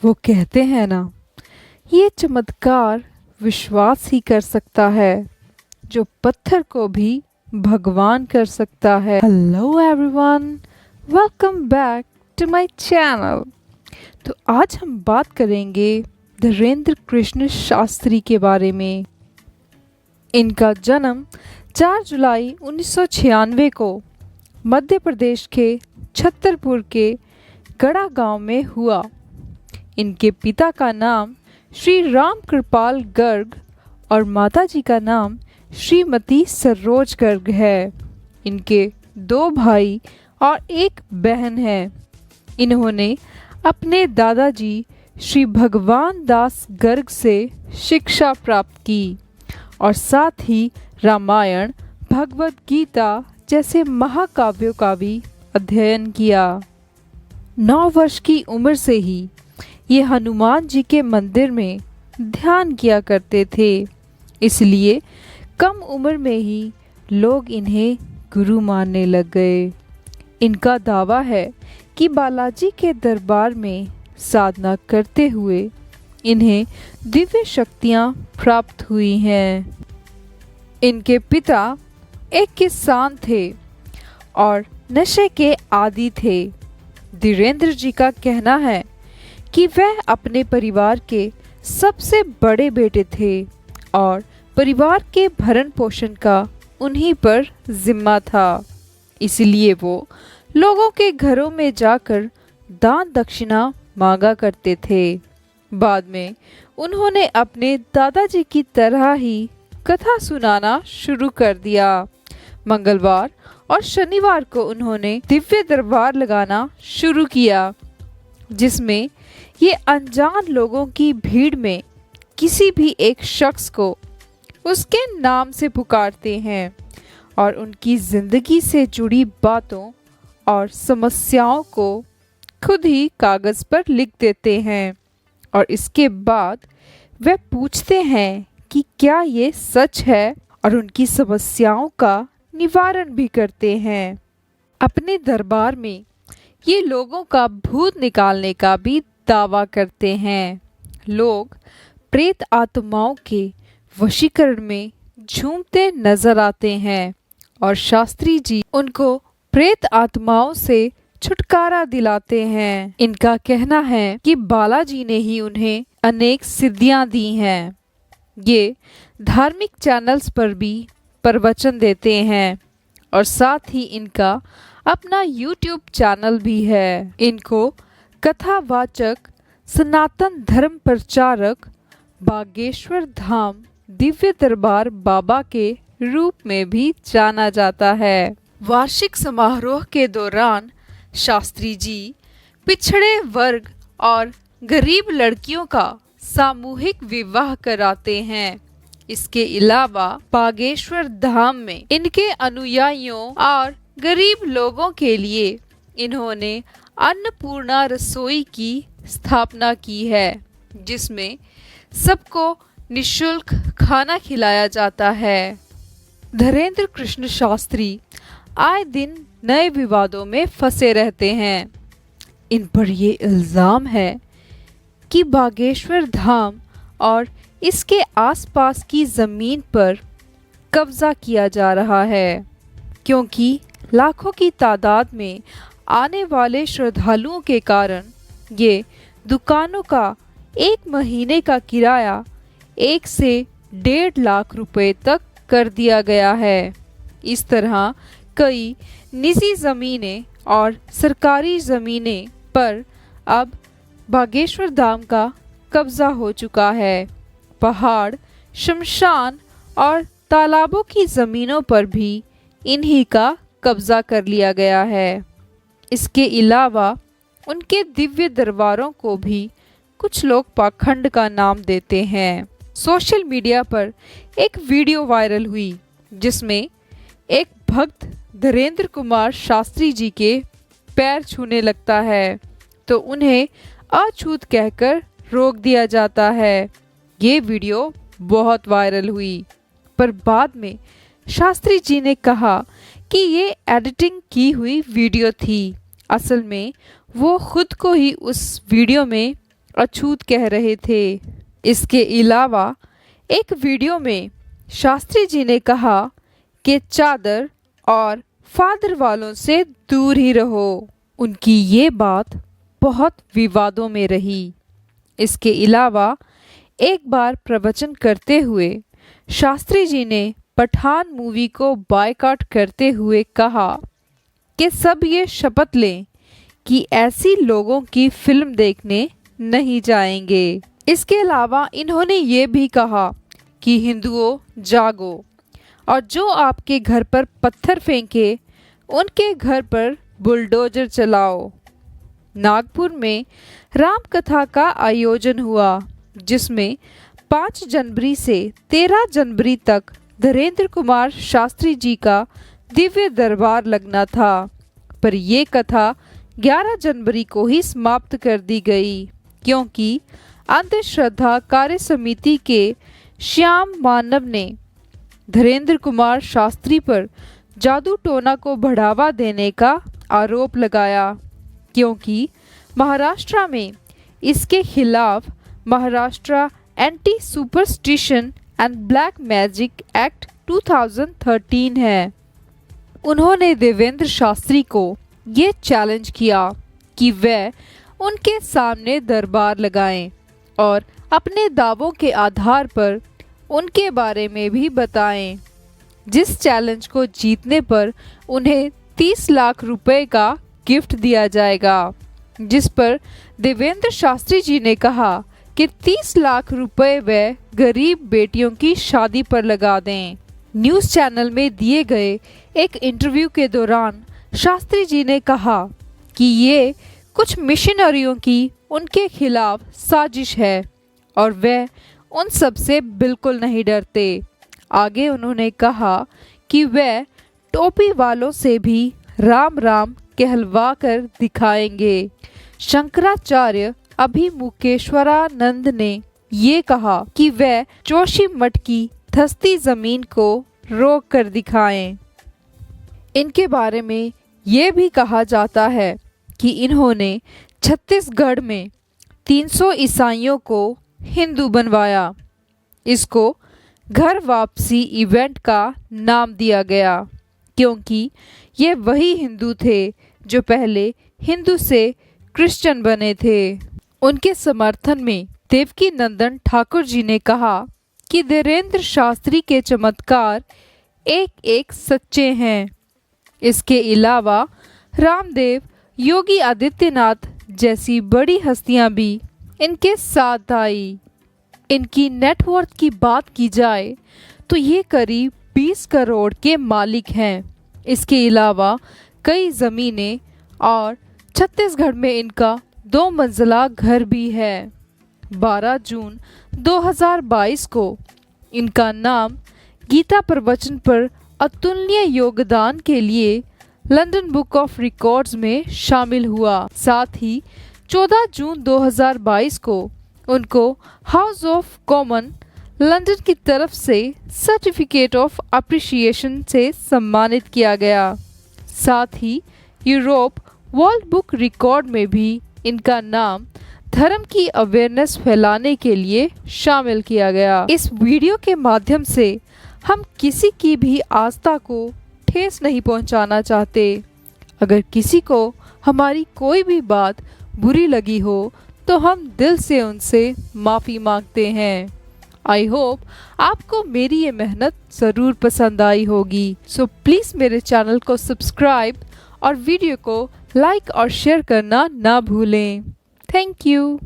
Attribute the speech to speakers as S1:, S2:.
S1: वो कहते हैं ना, ये चमत्कार विश्वास ही कर सकता है जो पत्थर को भी भगवान कर सकता है। Hello everyone, welcome back to my channel. तो आज हम बात करेंगे धीरेंद्र कृष्ण शास्त्री के बारे में। इनका जन्म 4 जुलाई 1996 को मध्य प्रदेश के छतरपुर के गड़ा गांव में हुआ। इनके पिता का नाम श्री राम कृपाल गर्ग और माताजी का नाम श्रीमती सरोज गर्ग है। इनके 2 भाई और 1 बहन है। इन्होंने अपने दादाजी श्री भगवान दास गर्ग से शिक्षा प्राप्त की और साथ ही रामायण, भगवत गीता जैसे महाकाव्यों का भी अध्ययन किया। 9 वर्ष की उम्र से ही ये हनुमान जी के मंदिर में ध्यान किया करते थे, इसलिए कम उम्र में ही लोग इन्हें गुरु मानने लग गए। इनका दावा है कि बालाजी के दरबार में साधना करते हुए इन्हें दिव्य शक्तियाँ प्राप्त हुई हैं। इनके पिता एक किसान थे और नशे के आदी थे। धीरेंद्र जी का कहना है कि वह अपने परिवार के सबसे बड़े बेटे थे और परिवार के भरण पोषण का उन्हीं पर जिम्मा था। इसलिए वो लोगों के घरों में जाकर दान दक्षिणा मांगा करते थे। बाद में उन्होंने अपने दादाजी की तरह ही कथा सुनाना शुरू कर दिया। मंगलवार और शनिवार को उन्होंने दिव्य दरबार लगाना शुरू किया, जिसमें ये अनजान लोगों की भीड़ में किसी भी एक शख्स को उसके नाम से पुकारते हैं और उनकी जिंदगी से जुड़ी बातों और समस्याओं को खुद ही कागज पर लिख देते हैं और इसके बाद वे पूछते हैं कि क्या ये सच है और उनकी समस्याओं का निवारण भी करते हैं। अपने दरबार में ये लोगों का भूत निकालने का भी दावा करते हैं। लोग प्रेत आत्माओं के वशीकरण में झूमते नजर आते हैं और शास्त्री जी उनको प्रेत आत्माओं से छुटकारा दिलाते हैं। इनका कहना है कि बालाजी ने ही उन्हें अनेक सिद्धियां दी हैं। ये धार्मिक चैनल्स पर भी प्रवचन देते हैं और साथ ही इनका अपना YouTube चैनल भी है। इनको कथावाचक, सनातन धर्म प्रचारक, बागेश्वर धाम दिव्य दरबार बाबा के रूप में भी जाना जाता है। वार्षिक समारोह के दौरान शास्त्री जी पिछड़े वर्ग और गरीब लड़कियों का सामूहिक विवाह कराते हैं। इसके अलावा बागेश्वर धाम में इनके अनुयायियों और गरीब लोगों के लिए इन्होंने अन्नपूर्णा रसोई की स्थापना की है, जिसमें सबको निशुल्क खाना खिलाया जाता है। धीरेंद्र कृष्ण शास्त्री आए दिन नए विवादों में फंसे रहते हैं। इन पर ये इल्ज़ाम है कि बागेश्वर धाम और इसके आसपास की ज़मीन पर कब्ज़ा किया जा रहा है, क्योंकि लाखों की तादाद में आने वाले श्रद्धालुओं के कारण ये दुकानों का 1 महीने का किराया 1 से 1.5 लाख रुपए तक कर दिया गया है। इस तरह कई निजी ज़मीनें और सरकारी ज़मीनें पर अब बागेश्वर धाम का कब्ज़ा हो चुका है। पहाड़, शमशान और तालाबों की ज़मीनों पर भी इन्हीं का कब्ज़ा कर लिया गया है। इसके अलावा उनके दिव्य दरबारों को भी कुछ लोग पाखंड का नाम देते हैं। सोशल मीडिया पर एक वीडियो वायरल हुई, जिसमें एक भक्त धीरेंद्र कुमार शास्त्री जी के पैर छूने लगता है तो उन्हें अछूत कहकर रोक दिया जाता है। ये वीडियो बहुत वायरल हुई, पर बाद में शास्त्री जी ने कहा कि ये एडिटिंग की हुई वीडियो थी। असल में वो खुद को ही उस वीडियो में अछूत कह रहे थे। इसके अलावा एक वीडियो में शास्त्री जी ने कहा कि चादर और फादर वालों से दूर ही रहो। उनकी ये बात बहुत विवादों में रही। इसके अलावा एक बार प्रवचन करते हुए शास्त्री जी ने पठान मूवी को बायकॉट करते हुए कहा कि सब ये शपथ लें कि ऐसी लोगों की फिल्म देखने नहीं जाएंगे। इसके अलावा इन्होंने ये भी कहा कि हिंदुओं जागो और जो आपके घर पर पत्थर फेंके उनके घर पर बुलडोजर चलाओ। नागपुर में राम कथा का आयोजन हुआ जिसमें 5 जनवरी से 13 जनवरी तक धीरेन्द्र कुमार शास्त्री जी का दिव्य दरबार लगना था, पर ये कथा 11 जनवरी को ही समाप्त कर दी गई क्योंकि अंधश्रद्धा कार्य समिति के श्याम मानव ने धीरेन्द्र कुमार शास्त्री पर जादू टोना को बढ़ावा देने का आरोप लगाया, क्योंकि महाराष्ट्र में इसके खिलाफ Maharashtra anti superstition and black magic act 2013 है। उन्होंने देवेंद्र शास्त्री को ये चैलेंज किया कि वह उनके सामने दरबार लगाएं और अपने दावों के आधार पर उनके बारे में भी बताएं। जिस चैलेंज को जीतने पर उन्हें 30 लाख रुपए का गिफ्ट दिया जाएगा, जिस पर देवेंद्र शास्त्री जी ने कहा कि 30 लाख रुपए वे गरीब बेटियों की शादी पर लगा दें। न्यूज़ चैनल में दिए गए एक इंटरव्यू के दौरान शास्त्री जी ने कहा कि ये कुछ मिशनरियों की उनके खिलाफ साजिश है और वह उन सब से बिल्कुल नहीं डरते। आगे उन्होंने कहा कि वह टोपी वालों से भी राम राम कहलवा कर दिखाएंगे। शंकराचार्य अभिमुखेश्वरानंद ने ये कहा कि वह जोशी मठ की धंसती जमीन को रोक कर दिखाएं। इनके बारे में ये भी कहा जाता है कि इन्होंने छत्तीसगढ़ में 300 ईसाइयों को हिंदू बनवाया। इसको घर वापसी इवेंट का नाम दिया गया क्योंकि ये वही हिंदू थे जो पहले हिंदू से क्रिश्चियन बने थे। उनके समर्थन में देवकी नंदन ठाकुर जी ने कहा कि धीरेन्द्र शास्त्री के चमत्कार एक एक सच्चे हैं। इसके अलावा रामदेव, योगी आदित्यनाथ जैसी बड़ी हस्तियां भी इनके साथ आई। इनकी नेटवर्थ की बात की जाए तो ये करीब 20 करोड़ के मालिक हैं। इसके अलावा कई ज़मीनें और छत्तीसगढ़ में इनका 2 मंजिला घर भी है। 12 जून 2022 को इनका नाम गीता प्रवचन पर अतुलनीय योगदान के लिए लंदन बुक ऑफ रिकॉर्ड्स में शामिल हुआ। साथ ही 14 जून 2022 को उनको हाउस ऑफ कॉमन लंदन की तरफ से सर्टिफिकेट ऑफ अप्रिशिएशन से सम्मानित किया गया। साथ ही यूरोप वर्ल्ड बुक रिकॉर्ड में भी इनका नाम धर्म की अवेयरनेस फैलाने के लिए शामिल किया गया। इस वीडियो के माध्यम से हम किसी की भी आस्था को ठेस नहीं पहुंचाना चाहते। अगर किसी को हमारी कोई भी बात बुरी लगी हो तो हम दिल से उनसे माफ़ी मांगते हैं। आई होप आपको मेरी ये मेहनत ज़रूर पसंद आई होगी। सो प्लीज़ मेरे चैनल को सब्सक्राइब और वीडियो को लाइक और शेयर करना ना भूलें। Thank you.